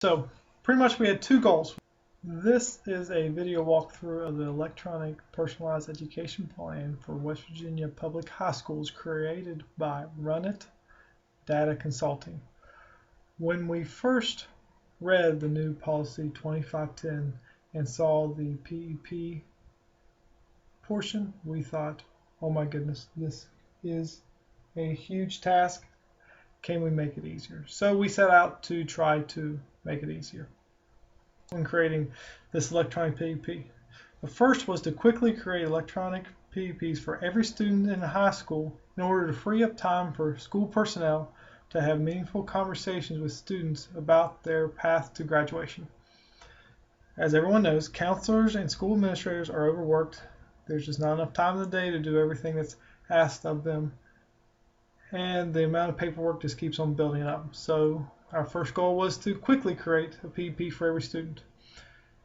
So pretty much we had two goals. This is a video walkthrough of the electronic personalized education plan for West Virginia public high schools created by Run It Data Consulting. When we first read the new policy 2510 and saw the PEP portion, we thought, oh my goodness, this is a huge task. Can we make it easier? So we set out to try to make it easier when creating this electronic PEP. The first was to quickly create electronic PEPs for every student in the high school in order to free up time for school personnel to have meaningful conversations with students about their path to graduation. As everyone knows, counselors and school administrators are overworked. There's just not enough time in the day to do everything that's asked of them, and the amount of paperwork just keeps on building up. So our first goal was to quickly create a PEP for every student.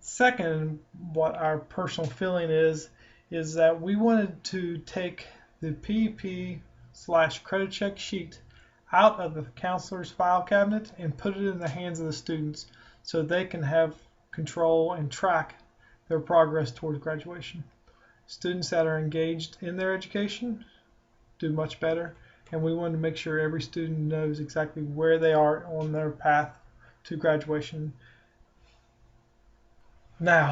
Second, what our personal feeling is that we wanted to take the PEP/credit check sheet out of the counselor's file cabinet and put it in the hands of the students so they can have control and track their progress towards graduation. Students that are engaged in their education do much better, and we wanted to make sure every student knows exactly where they are on their path to graduation. Now,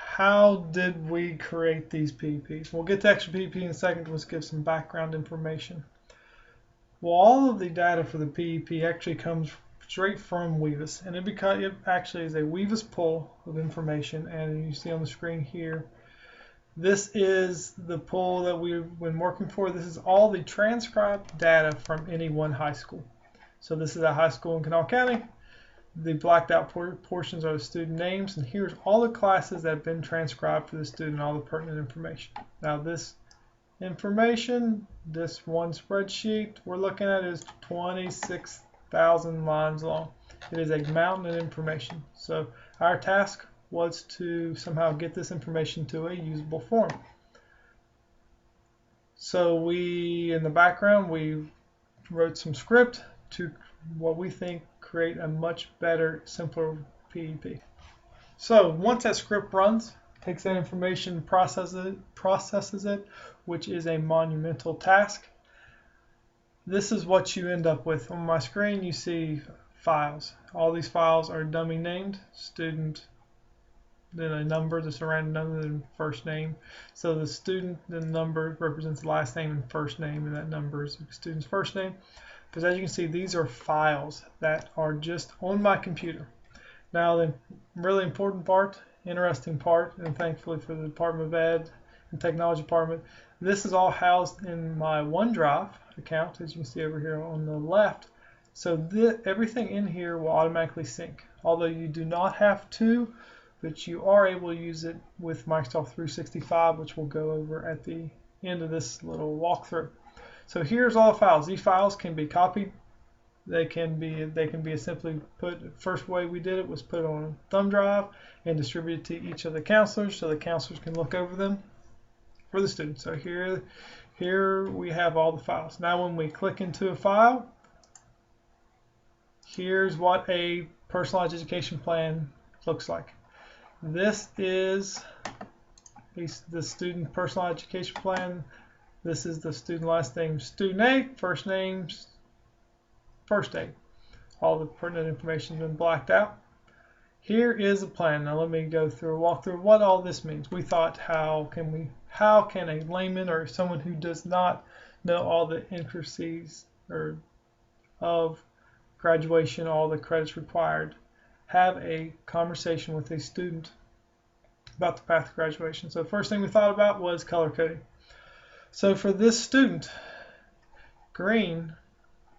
how did we create these PEPs? We'll get to extra PEP in a second. Let's give some background information. Well, all of the data for the PEP actually comes straight from Weavis, and it actually is a Weavis pull of information, and you see on the screen here, this is the pull that we've been working for. This is all the transcribed data from any one high school. So this is a high school in Kanawha County. The blacked out portions are the student names, and here's all the classes that have been transcribed for the student, all the pertinent information. Now this information, this one spreadsheet we're looking at is 26,000 lines long. It is a mountain of information. So our task was to somehow get this information to a usable form. So in the background, we wrote some script to what we think create a much better, simpler PEP. So once that script runs, takes that information, processes it, which is a monumental task. This is what you end up with. On my screen, you see files. All these files are dummy named, student, then a number, just a random number, then first name. So the student, the number represents the last name and first name, and that number is the student's first name. Because as you can see, these are files that are just on my computer. Now the really important part, interesting part, and thankfully for the Department of Ed and Technology Department, this is all housed in my OneDrive account, as you can see over here on the left. So everything in here will automatically sync, although you do not have to, but you are able to use it with Microsoft 365, which we'll go over at the end of this little walkthrough. So here's all the files. These files can be copied. They can be simply put. First way we did it was put on a thumb drive and distributed to each of the counselors so the counselors can look over them for the students. So here we have all the files. Now when we click into a file, here's what a personalized education plan looks like. This is the student personalized education plan. This is the student last name, student A, first names, first day. All the pertinent information has been blacked out. Here is a plan. Now let me go through a walkthrough of what all this means. We thought, how can a layman or someone who does not know all the intricacies of graduation, all the credits required, have a conversation with a student about the path to graduation. So the first thing we thought about was color coding. So for this student, green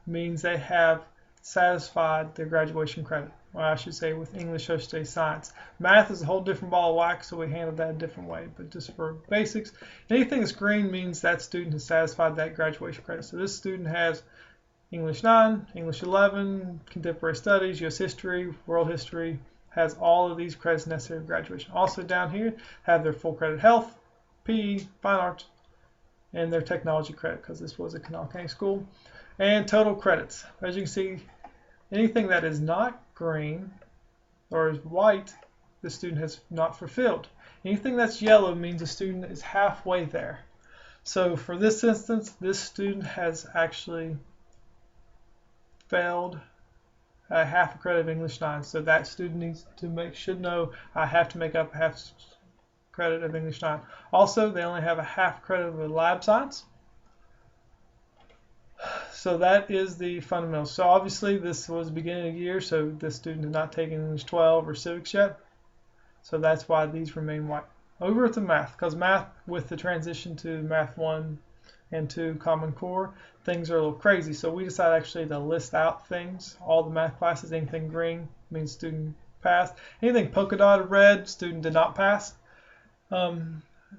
means they have satisfied their graduation credit. Well, I should say with English, social studies, science. Math is a whole different ball of wax, so we handle that a different way. But just for basics, anything that's green means that student has satisfied that graduation credit. So this student has English 9, English 11, Contemporary Studies, U.S. History, World History, has all of these credits necessary for graduation. Also down here, have their full credit health, PE, fine arts, and their technology credit, because this was a Kanawha County school, and total credits. As you can see, anything that is not green or is white, the student has not fulfilled. Anything that's yellow means the student is halfway there. So for this instance, this student has actually failed a half a credit of English 9. So that student should know I have to make up a half credit of English 9. Also, they only have a half credit of lab science. So that is the fundamentals. So obviously this was the beginning of the year, so this student has not taken English 12 or civics yet. So that's why these remain white. Over to math, because math, with the transition to math 1 and 2 Common Core, things are a little crazy. So we decided actually to list out things, all the math classes. Anything green means student passed. Anything polka dotted red, student did not pass.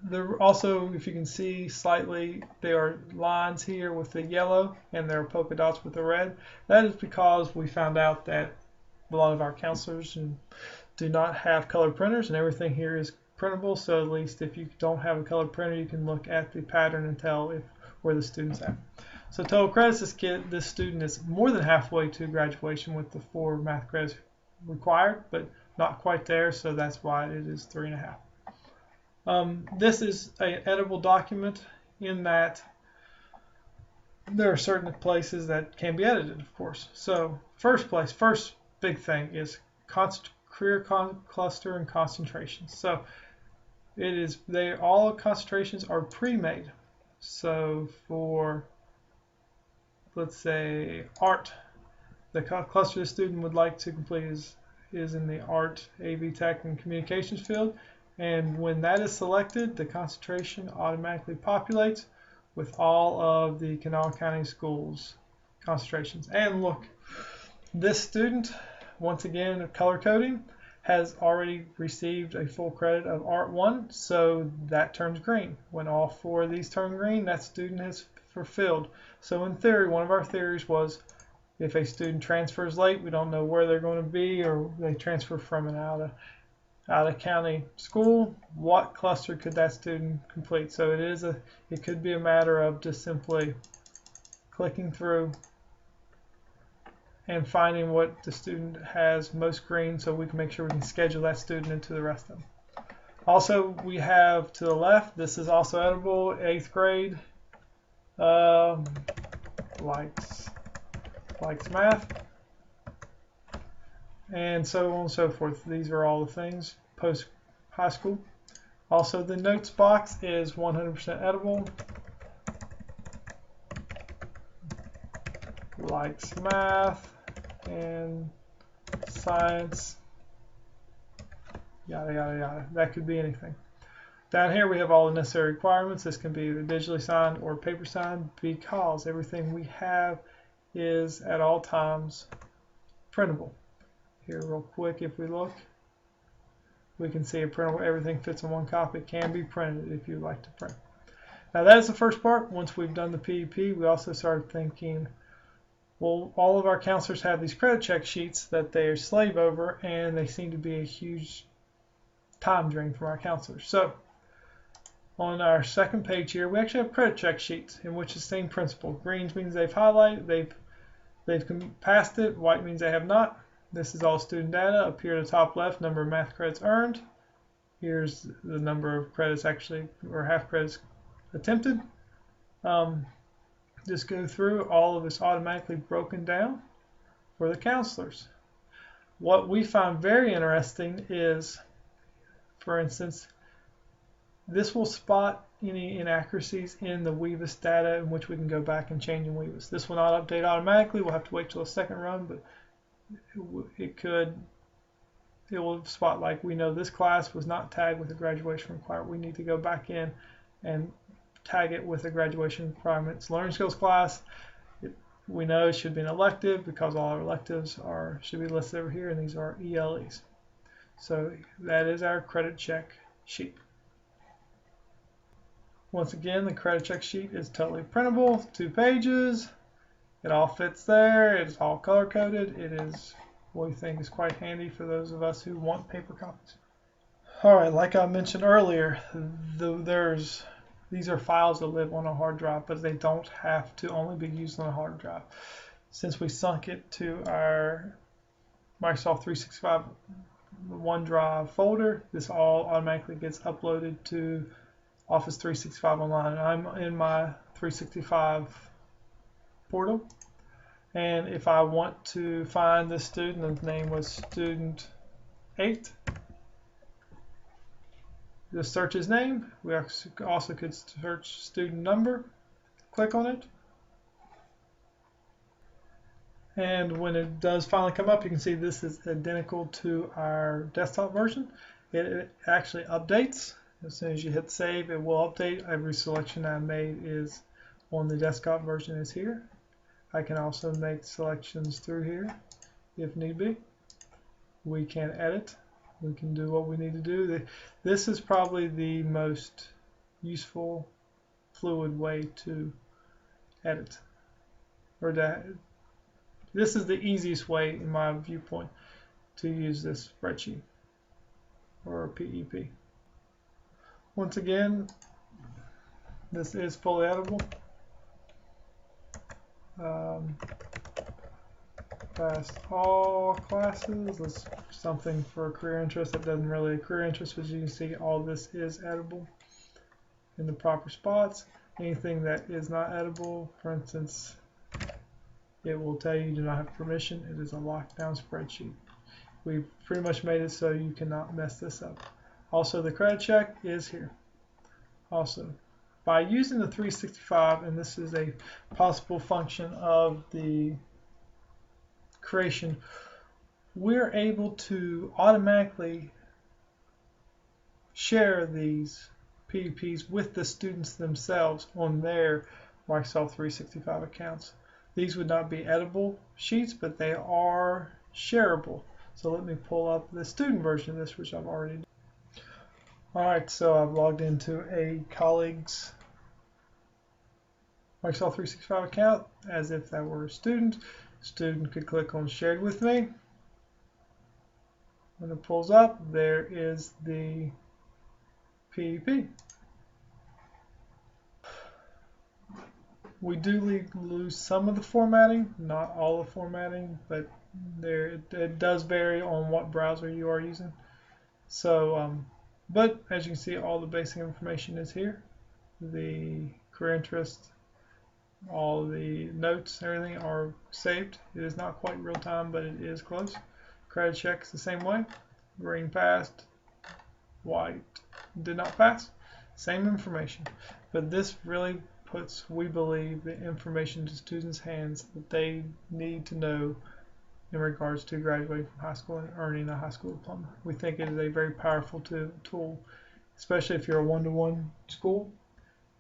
There also, if you can see slightly, there are lines here with the yellow and there are polka dots with the red. That is because we found out that a lot of our counselors do not have color printers, and everything here is printable. So at least if you don't have a color printer, you can look at the pattern and tell where the student's at. So total credits, this student is more than halfway to graduation with the 4 math credits required, but not quite there, so that's why it is 3.5. This is an editable document in that there are certain places that can be edited, of course. So first big thing is career cluster and concentration. So all concentrations are pre-made. So for, let's say, art, the cluster the student would like to complete is in the art, AV Tech, and communications field. And when that is selected, the concentration automatically populates with all of the Kanawha County Schools concentrations. And look, this student, once again, color coding, has already received a full credit of Art 1, so that turns green. When all 4 of these turn green, that student has fulfilled. So in theory, one of our theories was if a student transfers late, we don't know where they're going to be, or they transfer from an out of county school, what cluster could that student complete? So it could be a matter of just simply clicking through and finding what the student has most green, so we can make sure we can schedule that student into the rest of them. Also, we have to the left, this is also editable, 8th grade, likes math, and so on and so forth. These are all the things post high school. Also, the notes box is 100% editable. Likes math and science, yada yada yada. That could be anything. Down here we have all the necessary requirements. This can be either digitally signed or paper signed, because everything we have is at all times printable. Here real quick, if we look, we can see a printable. Everything fits in one copy. It can be printed if you'd like to print. Now that is the first part. Once we've done the PEP, we also started thinking, well, all of our counselors have these credit check sheets that they slave over, and they seem to be a huge time drain for our counselors. So on our second page here, we actually have credit check sheets in which the same principle. Green means they've highlighted, they've passed it. White means they have not. This is all student data. Up here at the top left, number of math credits earned. Here's the number of credits actually, or half credits attempted. Just go through, all of this automatically broken down for the counselors. What we find very interesting is, for instance, this will spot any inaccuracies in the WEVIS data, in which we can go back and change in WEVIS. This will not update automatically. We'll have to wait till the second run, but it will spot, like, we know this class was not tagged with a graduation requirement. We need to go back in and tag it with a graduation requirements. Learning skills class, we know it should be an elective because all our electives should be listed over here, and these are ELEs. So that is our credit check sheet. Once again, the credit check sheet is totally printable, 2 pages. It all fits there. It's all color coded. It is what we think is quite handy for those of us who want paper copies. All right, like I mentioned earlier, these are files that live on a hard drive, but they don't have to only be used on a hard drive. Since we sunk it to our Microsoft 365 OneDrive folder. This all automatically gets uploaded to Office 365 Online. I'm in my 365 portal, and if I want to find the student, the name was student 8, just search his name. We also could search student number, click on it, and when it does finally come up, you can see this is identical to our desktop version. It actually updates. As soon as you hit save, it will update. Every selection I made is on the desktop version is here. I can also make selections through here if need be. We can edit. We can do what we need to do. This is probably the most useful, fluid way to edit. This is the easiest way, in my viewpoint, to use this spreadsheet or PEP. Once again, this is fully editable. Past all classes. Let's something for a career interest that doesn't really a career interest, but you can see all this is editable in the proper spots. Anything that is not editable, for instance, it will tell you do not have permission. It is a lockdown spreadsheet. We've pretty much made it so you cannot mess this up. Also, the credit check is here. Also, by using the 365, and this is a possible function of the creation, we're able to automatically share these PEPs with the students themselves on their Microsoft 365 accounts. These would not be editable sheets, but they are shareable. So let me pull up the student version of this, which I've already done. Alright, so I've logged into a colleague's Microsoft 365 account as if that were a student. Student could click on shared with me. When it pulls up, there is the PEP. We do lose some of the formatting, not all the formatting, but it does vary on what browser you are using. So, but as you can see, all the basic information is here. The career interest, all the notes, everything are saved. It is not quite real time, but it is close. Credit checks the same way. Green passed, white did not pass. Same information, but this really puts, we believe, the information to students' hands that they need to know in regards to graduating from high school and earning a high school diploma. We think it is a very powerful tool, especially if you're a one-to-one school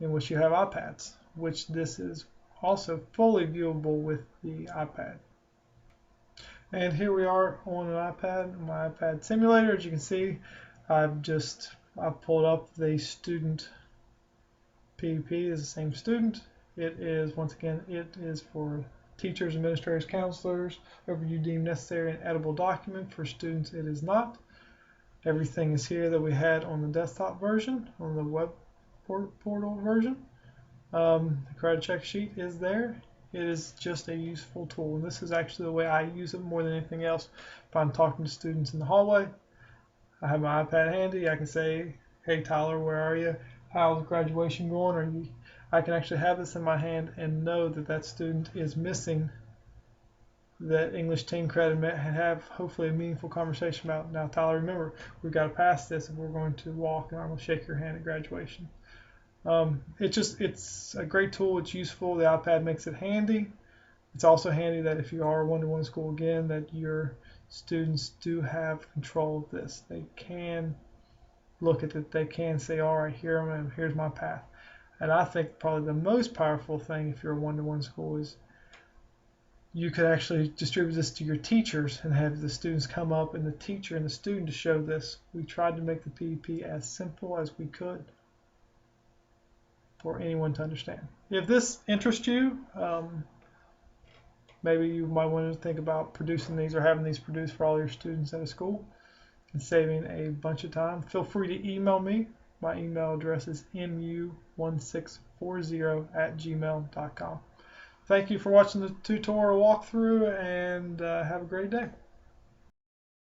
in which you have iPads, which this is also fully viewable with the iPad. And here we are on an iPad, my iPad simulator. As you can see, I've pulled up the student PEP. Is the same student. It is, once again, it is for teachers, administrators, counselors, whoever you deem necessary, an editable document. For students, it is not. Everything is here that we had on the desktop version, on the web portal version. The credit check sheet is there. It is just a useful tool, and this is actually the way I use it more than anything else. If I'm talking to students in the hallway, I have my iPad handy. I can say, "Hey Tyler, where are you? How's graduation going?" Or I can actually have this in my hand and know that that student is missing that English 10 credit and have hopefully a meaningful conversation about, "Now Tyler, remember, we've got to pass this and we're going to walk and I'm going to shake your hand at graduation." It's a great tool. It's useful. The iPad makes it handy. It's also handy that if you are a one-to-one school, again, that your students do have control of this. They can look at it. They can say, "All right, here's my path." And I think probably the most powerful thing if you're a one-to-one school is you could actually distribute this to your teachers and have the students come up and the teacher and the student to show this. We tried to make the PEP as simple as we could for anyone to understand. If this interests you, maybe you might want to think about producing these or having these produced for all your students at a school and saving a bunch of time. Feel free to email me. My email address is mu1640@gmail.com. Thank you for watching the tutorial walkthrough, and have a great day.